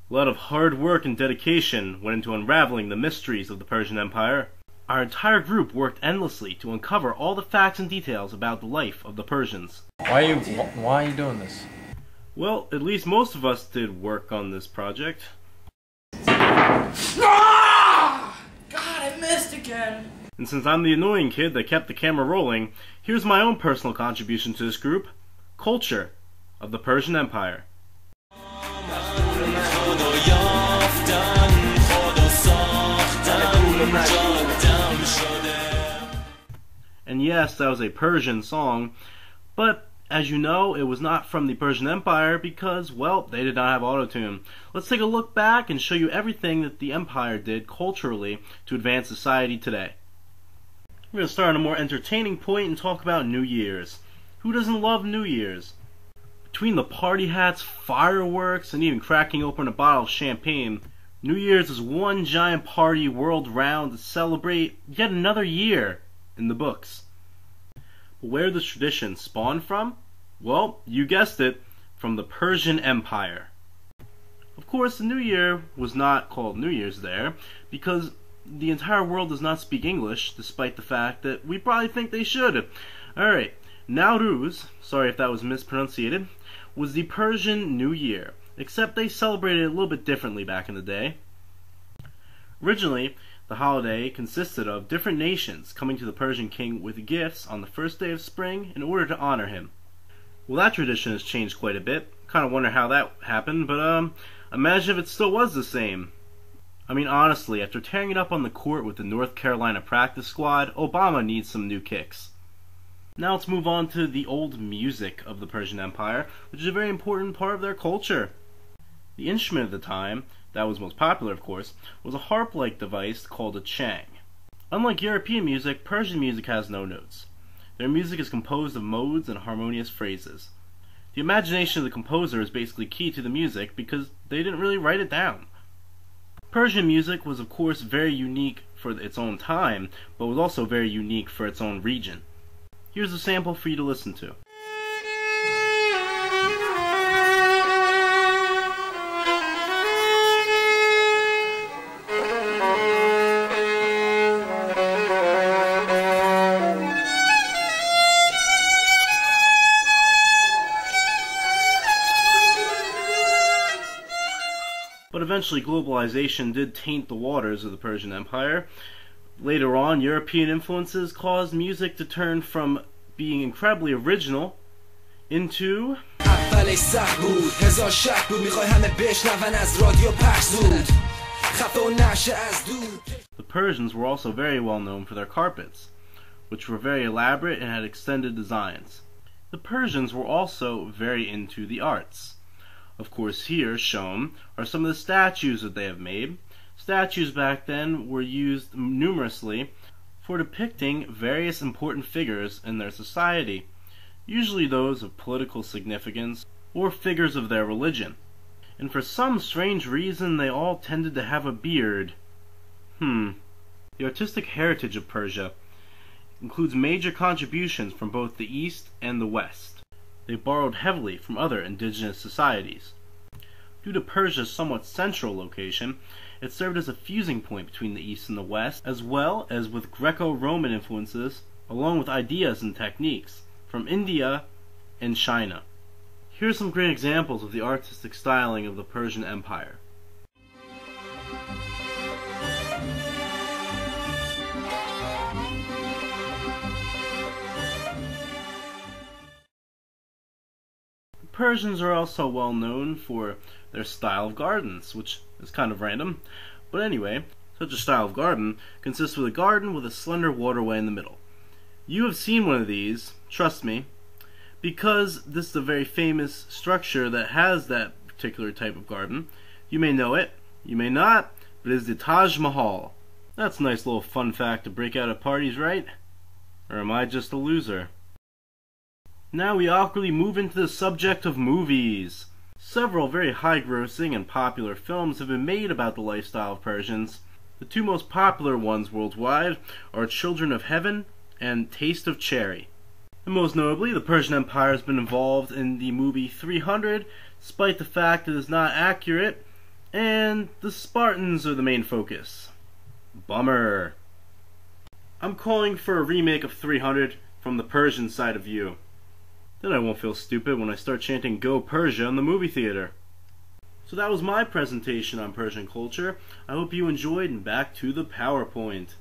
A lot of hard work and dedication went into unraveling the mysteries of the Persian Empire. Our entire group worked endlessly to uncover all the facts and details about the life of the Persians. Why are you doing this? Well, at least most of us did work on this project. Ah! God, I missed again! And since I'm the annoying kid that kept the camera rolling, here's my own personal contribution to this group: culture of the Persian Empire. And yes, that was a Persian song, but as you know, it was not from the Persian Empire because, well, they did not have autotune. Let's take a look back and show you everything that the Empire did culturally to advance society today. We're going to start on a more entertaining point and talk about New Year's. Who doesn't love New Year's? Between the party hats, fireworks, and even cracking open a bottle of champagne, New Year's is one giant party world round to celebrate yet another year in the books. But where did this tradition spawn from? Well, you guessed it, from the Persian Empire. Of course, the New Year was not called New Year's there, because the entire world does not speak English, despite the fact that we probably think they should. Alright, Nowruz, sorry if that was mispronunciated, was the Persian New Year, except they celebrated it a little bit differently back in the day. Originally, the holiday consisted of different nations coming to the Persian king with gifts on the first day of spring in order to honor him. Well, that tradition has changed quite a bit. Kind of wonder how that happened, but imagine if it still was the same. I mean, honestly, after tearing it up on the court with the North Carolina practice squad, Obama needs some new kicks. Now let's move on to the old music of the Persian Empire, which is a very important part of their culture. The instrument of the time, that was most popular of course, was a harp-like device called a chang. Unlike European music, Persian music has no notes. Their music is composed of modes and harmonious phrases. The imagination of the composer is basically key to the music because they didn't really write it down. Persian music was of course very unique for its own time, but was also very unique for its own region. Here's a sample for you to listen to. But eventually globalization did taint the waters of the Persian Empire. Later on, European influences caused music to turn from being incredibly original into the Persians were also very well known for their carpets, which were very elaborate and had extended designs. The Persians were also very into the arts. Of course, here shown are some of the statues that they have made. Statues back then were used numerously for depicting various important figures in their society, usually those of political significance or figures of their religion. And for some strange reason, they all tended to have a beard. The artistic heritage of Persia includes major contributions from both the East and the West. They borrowed heavily from other indigenous societies. Due to Persia's somewhat central location, it served as a fusing point between the East and the West, as well as with Greco-Roman influences, along with ideas and techniques from India and China. Here are some great examples of the artistic styling of the Persian Empire. Persians are also well known for their style of gardens, which is kind of random. But anyway, such a style of garden consists of a garden with a slender waterway in the middle. You have seen one of these, trust me, because this is a very famous structure that has that particular type of garden. You may know it, you may not, but it is the Taj Mahal. That's a nice little fun fact to break out at parties, right? Or am I just a loser? Now we awkwardly move into the subject of movies. Several very high-grossing and popular films have been made about the lifestyle of Persians. The two most popular ones worldwide are Children of Heaven and Taste of Cherry. And most notably, the Persian Empire has been involved in the movie 300, despite the fact that it is not accurate. and the Spartans are the main focus. Bummer. I'm calling for a remake of 300 from the Persian side of view. Then I won't feel stupid when I start chanting Go Persia in the movie theater. So that was my presentation on Persian culture. I hope you enjoyed, and back to the PowerPoint.